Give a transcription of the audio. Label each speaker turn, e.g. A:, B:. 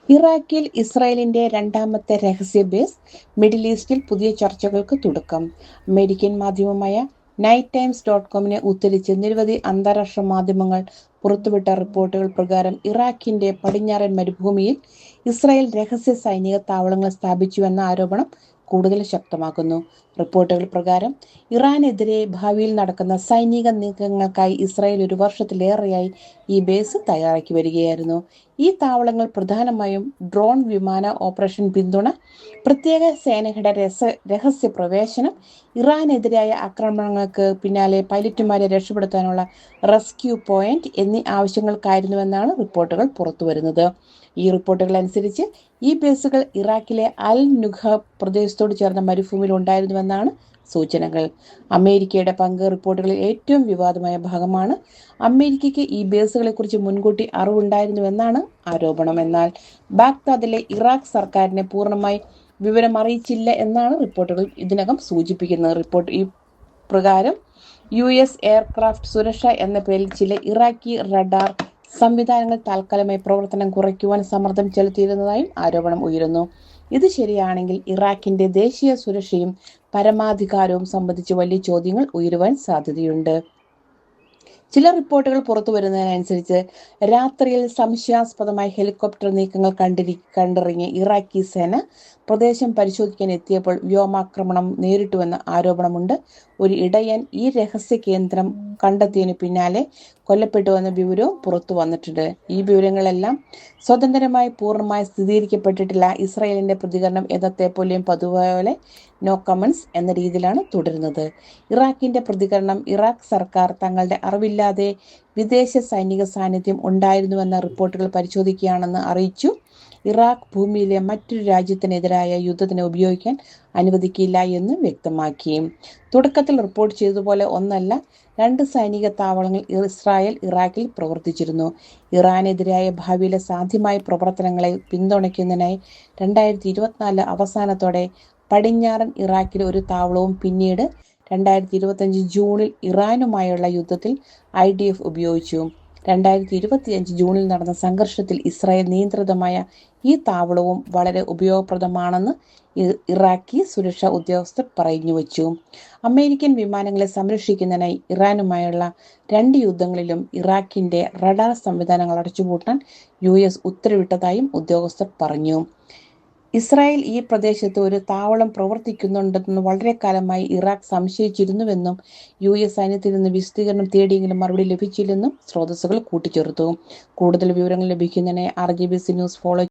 A: ഇറാഖിൽ ഇസ്രായേലിന്റെ രണ്ടാമത്തെ രഹസ്യ ബേസ്. മിഡിൽ ഈസ്റ്റിൽ പുതിയ ചർച്ചകൾക്ക് തുടക്കം. അമേരിക്കൻ മാധ്യമമായ nighttimes.comനെ ഉദ്ധരിച്ച് നിരവധി അന്താരാഷ്ട്ര മാധ്യമങ്ങൾ പുറത്തുവിട്ട റിപ്പോർട്ടുകൾ പ്രകാരം ഇറാഖിന്റെ പടിഞ്ഞാറൻ മരുഭൂമിയിൽ ഇസ്രായേൽ രഹസ്യ സൈനിക താവളങ്ങൾ സ്ഥാപിച്ചുവെന്ന ആരോപണം കൂടുതൽ ശക്തമാക്കുന്നു. റിപ്പോർട്ടുകൾ പ്രകാരം ഇറാനെതിരെ ഭാവിയിൽ നടക്കുന്ന സൈനിക നീക്കങ്ങൾക്കായി ഇസ്രായേൽ ഒരു വർഷത്തിലേറെയായി ഈ ബേസ് തയ്യാറാക്കി വരികയായിരുന്നു. ഈ താവളങ്ങൾ പ്രധാനമായും ഡ്രോൺ വിമാന ഓപ്പറേഷൻ പിന്തുണ, പ്രത്യേക സേനയുടെ രഹസ്യ പ്രവേശനം, ഇറാനെതിരായ ആക്രമണങ്ങൾക്ക് പിന്നാലെ പൈലറ്റുമാരെ രക്ഷപ്പെടുത്താനുള്ള റെസ്ക്യൂ പോയിന്റ് എന്നീ ആവശ്യങ്ങൾക്കായിരുന്നുവെന്നാണ് റിപ്പോർട്ടുകൾ പുറത്തുവരുന്നത്. ഈ റിപ്പോർട്ടുകൾ അനുസരിച്ച് ഈ ബേസുകൾ ഇറാഖിലെ അൽ നുഖ പ്രദേശത്തോട് ചേർന്ന മരുഭൂമിയിൽ ഉണ്ടായിരുന്നുവെന്നാണ് സൂചനകൾ. അമേരിക്കയുടെ പങ്ക് റിപ്പോർട്ടുകളിൽ ഏറ്റവും വിവാദമായ ഭാഗമാണ്. അമേരിക്കയ്ക്ക് ഈ ബേസുകളെക്കുറിച്ച് മുൻകൂട്ടി അറിവുണ്ടായിരുന്നുവെന്നാണ് ആരോപണം. എന്നാൽ ബാഗ്ദാദിലെ ഇറാഖ് സർക്കാരിനെ പൂർണ്ണമായി വിവരം അറിയിച്ചില്ല എന്നാണ് റിപ്പോർട്ടുകൾ ഇതിനകം സൂചിപ്പിക്കുന്നത്. റിപ്പോർട്ട് ഈ പ്രകാരം US എയർക്രാഫ്റ്റ് സുരക്ഷ എന്ന പേരിൽ ചില ഇറാഖി റഡാർ സംവിധാനങ്ങൾ താൽക്കാലികമായി പ്രവർത്തനം കുറയ്ക്കുവാൻ സമ്മർദ്ദം ചെലുത്തിയിരുന്നതായും ആരോപണം ഉയരുന്നു. ഇത് ശരിയാണെങ്കിൽ ഇറാഖിന്റെ ദേശീയ സുരക്ഷയും പരമാധികാരവും സംബന്ധിച്ച് വലിയ ചോദ്യങ്ങൾ ഉയരുവാൻ സാധ്യതയുണ്ട്. ചില റിപ്പോർട്ടുകൾ പുറത്തു വരുന്നതിനനുസരിച്ച് രാത്രിയിൽ സംശയാസ്പദമായ ഹെലികോപ്റ്റർ നീക്കങ്ങൾ കണ്ടിറങ്ങിയ ഇറാഖി സേന പ്രദേശം പരിശോധിക്കാൻ എത്തിയപ്പോൾ വ്യോമാക്രമണം നേരിട്ടുവെന്ന ആരോപണമുണ്ട്. ഒരു ഇടയൻ ഈ രഹസ്യ കേന്ദ്രം കണ്ടെത്തിയതിനു പിന്നാലെ കൊല്ലപ്പെട്ടുവെന്ന വിവരവും പുറത്തു വന്നിട്ടുണ്ട്. ഈ വിവരങ്ങളെല്ലാം സ്വതന്ത്രമായി പൂർണ്ണമായി സ്ഥിരീകരിക്കപ്പെട്ടിട്ടില്ല. ഇസ്രായേലിന്റെ പ്രതികരണം എന്നത്തെപ്പോലെയും പതിപോലെ നോ കമന്റ്സ് എന്ന രീതിയിലാണ് തുടരുന്നത്. ഇറാഖിന്റെ പ്രതികരണം: ഇറാഖ് സർക്കാർ തങ്ങളുടെ അറിവില്ലാതെ വിദേശ സൈനിക സാന്നിധ്യം ഉണ്ടായിരുന്നുവെന്ന റിപ്പോർട്ടുകൾ പരിശോധിക്കുകയാണെന്ന് അറിയിച്ചു. ഇറാഖ് ഭൂമിയിലെ മറ്റൊരു രാജ്യത്തിനെതിരായ യുദ്ധത്തിന് ഉപയോഗിക്കാൻ അനുവദിക്കില്ല എന്ന് വ്യക്തമാക്കി. തുടക്കത്തിൽ റിപ്പോർട്ട് ചെയ്തതുപോലെ ഒന്നല്ല, 2 സൈനിക താവളങ്ങൾ ഇസ്രായേൽ ഇറാഖിൽ പ്രവർത്തിച്ചിരുന്നു. ഇറാനെതിരായ ഭാവിയിലെ സാധ്യമായ പ്രവർത്തനങ്ങളെ പിന്തുണയ്ക്കുന്നതിനായി 2024 അവസാനത്തോടെ പടിഞ്ഞാറൻ ഇറാഖിലെ ഒരു താവളവും പിന്നീട് 2025 ജൂണിൽ ഇറാനുമായുള്ള യുദ്ധത്തിൽ IDF ഉപയോഗിച്ചു. 2025 ജൂണിൽ നടന്ന സംഘർഷത്തിൽ ഇസ്രായേൽ നിയന്ത്രിതമായ ഈ താവളവും വളരെ ഉപയോഗപ്രദമാണെന്ന് ഇറാഖി സുരക്ഷാ ഉദ്യോഗസ്ഥർ പറഞ്ഞുവച്ചു. അമേരിക്കൻ വിമാനങ്ങളെ സംരക്ഷിക്കുന്നതിനായി ഇറാനുമായുള്ള 2 യുദ്ധങ്ങളിലും ഇറാഖിന്റെ റഡാർ സംവിധാനങ്ങൾ അടച്ചുപൂട്ടാൻ US ഉത്തരവിട്ടതായും ഉദ്യോഗസ്ഥർ പറഞ്ഞു. ഇസ്രായേൽ ഈ പ്രദേശത്ത് ഒരു താവളം പ്രവർത്തിക്കുന്നുണ്ടെന്ന് വളരെ കാലമായി ഇറാഖ് സംശയിച്ചിരുന്നുവെന്നും US സൈന്യത്തിൽ നിന്ന് വിശദീകരണം തേടിയെങ്കിലും മറുപടി ലഭിച്ചില്ലെന്നും സ്രോതസ്സുകൾ കൂട്ടിച്ചേർത്തു. കൂടുതൽ വിവരങ്ങൾ ലഭിക്കുന്നതിനായി RGBC ന്യൂസ് ഫോളോ